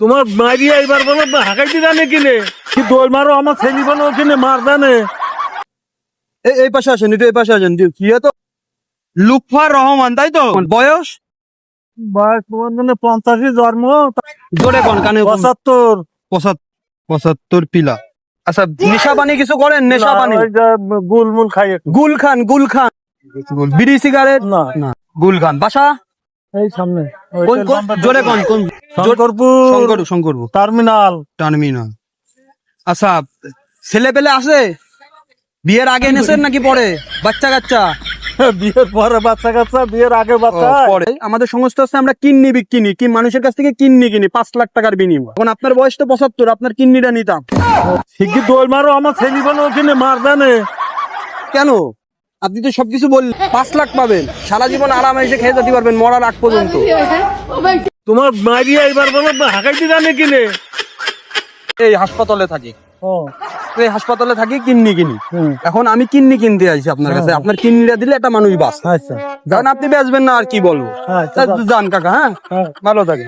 তোমার মারিয়া এবার বলো হাঁকাইতে জানে কিনে কি দোল মারো আমার ছেলে বলো কিনে মার জানে। এই পাশে আসেন, একটু এই পাশে আসেন। কি তো লুৎফর রহমান, তাই তো? বয়স বয়স তোমার জন্য 50 জন্ম, জোরে কোন কানে 75। 75 পিলা। আচ্ছা, নেশা পানি কিছু করেন? নেশা পানি গুলমুল খাই একটু। গুল খান বিড়ি সিগারেট? না না। গুল খান। বাসা এই সামনে জোরে কোন শঙ্করপুর শঙ্করপুর টার্মিনাল। টার্মিনাল। আচ্ছা, ছেলে পেলে আছে? বিয়ের আগে এনেছেন নাকি পরে? বাচ্চা কাচ্চা? বিয়ের পরে বাচ্চা কাচ্চা, বিয়ের আগে বাচ্চা। পরে। আমাদের সংস্থা আছে, আমরা কিডনি বিক্রি কি মানুষের কাছ থেকে কিডনি কিনি 5 লাখ টাকার বিনিময়। এখন আপনার বয়স তো 75, আপনার কিডনিটা নিতাম। শিগগির দোল মারো আমার ছেলে বলো কিনে মার জানে। কেন? আপনি তো সবকিছু বললেন। 5 লাখ পাবেন, সারা জীবন আরামে এসে খেয়ে যেতে পারবেন মরার আগ পর্যন্ত। তোমার মারিয়া এবার বলো হাঁকাইতে জানে কিনে। এই হাসপাতালে থাকি, ও এই হাসপাতালে থাকি, কিডনি কিনি। হুম। এখন আমি কিডনি কিনতে আইছি আপনার কাছে। আপনার কিডনিটা দিলে একটা মানুষ বাঁচে। আচ্ছা কারণ আপনি বেচবেন না, আর কি বলবো। হ্যাঁ, তা যান কাকা, হ্যাঁ, হ্যাঁ। ভালো থাকে।